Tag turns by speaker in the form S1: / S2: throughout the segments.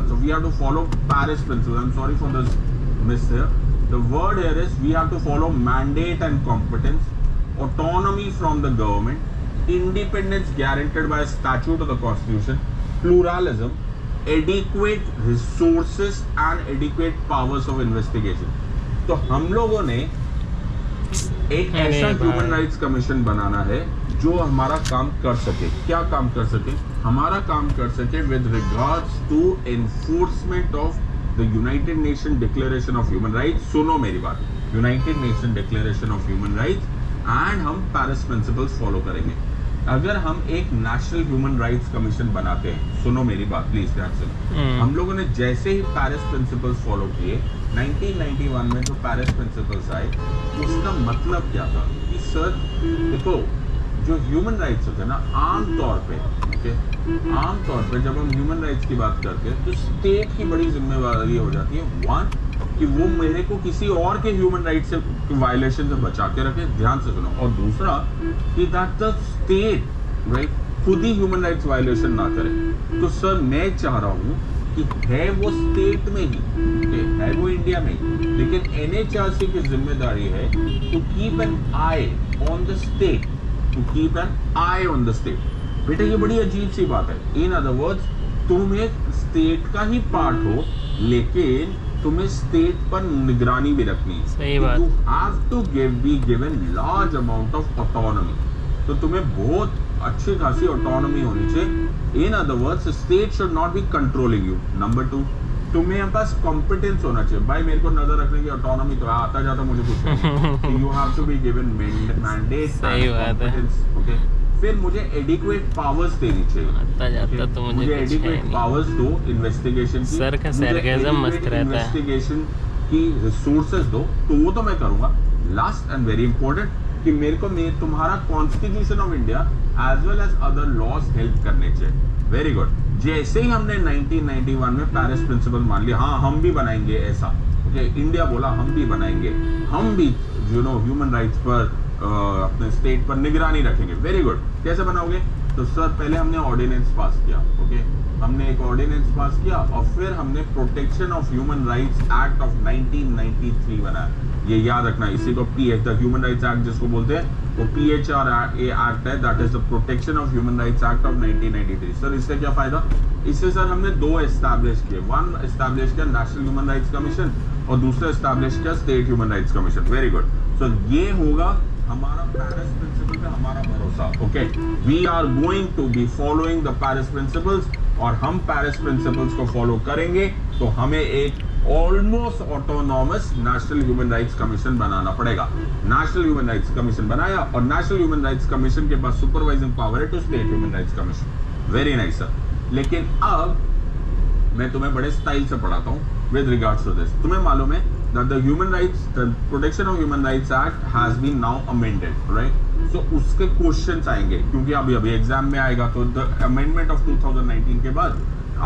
S1: So we have to follow Paris principles. I'm sorry for this miss here. The word here is we have to follow mandate and competence, autonomy from the government, independence guaranteed by statute of the constitution, pluralism, adequate resources and adequate powers of investigation. तो हम लोगों ने एक ऐसा human rights commission बनाना है जो हमारा काम कर सके. क्या काम कर सके? हमारा काम कर सके with regards to enforcement of the United Nation declaration of human rights. सुनो मेरी बात, United Nation declaration of human rights and हम पेरिस प्रिंसिपल्स फॉलो करेंगे. अगर हम एक नेशनल ह्यूमन राइट्स कमीशन बनाते हैं, सुनो मेरी बात प्लीज ध्यान से, हम लोगों ने जैसे ही पेरिस प्रिंसिपल्स फॉलो किए 1991 में जो पेरिस प्रिंसिपल्स आए, उसका मतलब क्या था कि सर देखो जो ह्यूमन राइट्स होते हैं ना, आमतौर पे जब हम ह्यूमन राइट्स की बात करते हैं तो स्टेट की बड़ी जिम्मेवारी हो जाती है, वन कि वो मेरे को किसी और के ह्यूमन राइट्स से वायलेशन से बचा के रखे, ध्यान से सुनो, और दूसरा कि दैट द स्टेट राइट खुद ही ह्यूमन राइट्स वायलेशन ना करे. तो सर मैं चाह रहा हूँ कि है वो स्टेट में ही, है वो इंडिया में ही, लेकिन NHRC की जिम्मेदारी है to keep an eye on the state, to keep an eye on the state. बेटा ये बड़ी अजीब सी बात है. इन अदर वर्ड्स तुम एक स्टेट का ही पार्ट हो, लेकिन तुम्हें स्टेट पर निगरानी भी रखनी है.
S2: सही बात.
S1: You have to be given large amount of autonomy. तो तुम्हें बहुत अच्छी खासी ऑटोनॉमी होनी चाहिए. In other words state should not be controlling you. Number 2, तुम्हें पास कॉम्पिटेंस होना चाहिए. भाई मेरे को नजर रखने की ऑटोनॉमी तो आता जाता मुझे कुछ. You have to be given mandate and competence. Okay, फिर मुझे एडिक्वेट पावर्स देनी चाहिए.
S2: आता जाता तो मुझे
S1: एडिक्वेट पावर्स दो इन्वेस्टिगेशन की.
S2: सर का सरकाज़म मस्त रहता है.
S1: इन्वेस्टिगेशन की रिसोर्सेज दो, तो वो तो मैं करूंगा. लास्ट एंड वेरी इंपॉर्टेंट कि मेरे को तुम्हारा constitution of India as well as other laws help करने चाहिए. Very good. जैसे ही हमने 1991 में पेरिस प्रिंसिपल मान लिया, हाँ हम भी बनाएंगे ऐसा, ओके, इंडिया बोला हम भी बनाएंगे, हम भी ह्यूमन राइट्स पर अपने स्टेट पर निगरानी रखेंगे. Very good. कैसे बनाओगे? तो सर पहले हमने ऑर्डिनेंस पास किया. ओके, हमने एक ऑर्डिनेंस पास किया और फिर हमने protection of human rights act of 1993 बनाया. ये याद रखना, इसी को द ह्यूमन राइट्स एक्ट जिसको बोलते हैं वो PHRA एक्ट है, that is the protection of human rights act of 1993. Sir इससे क्या फायदा? इससे सर हमने 2 एस्टैब्लिश किए. वन एस्टैब्लिश किया नेशनल ह्यूमन राइट्स कमीशन और दूसरा एस्टैब्लिश किया state human rights commission. Very good. So ये होगा हमारा पेरिस प्रिंसिपल पे हमारा भरोसा. Okay, we are going to be following the Paris principles, और हम पेरिस प्रिंसिपल्स को फॉलो करेंगे तो हमें एक almost autonomous national human rights commission बनाना पड़ेगा. नेशनल ह्यूमन राइट्स कमीशन बनाया और नेशनल ह्यूमन राइट्स कमीशन के पास सुपरवाइजिंग पावर है to state human rights commission. Very nice sir. लेकिन अब मैं तुम्हें बड़े स्टाइल से पढ़ाता हूँ विद रिगार्ड्स टू दिस. तुम्हें मालूम है that the human rights, the protection of human rights act has been now amended, right? So उसके क्वेश्चंस आएंगे क्योंकि अभी एग्जाम में आएगा. तो the amendment of 2019 के बाद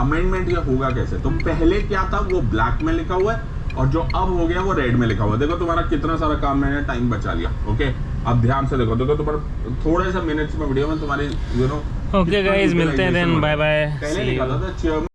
S1: अमेंडमेंट ये होगा कैसे? तो पहले क्या था वो ब्लैक में लिखा हुआ है और जो अब हो गया वो रेड में लिखा हुआ है. देखो तुम्हारा कितना सारा काम मैंने टाइम बचा लिया. ओके, अब ध्यान से देखो तुम्हारा थोड़े से मिनट्स में वीडियो में तुम्हारी
S2: ओके गाइस, मिलते हैं देन, बाय बाय.
S1: पहले लिखा था चेयरमैन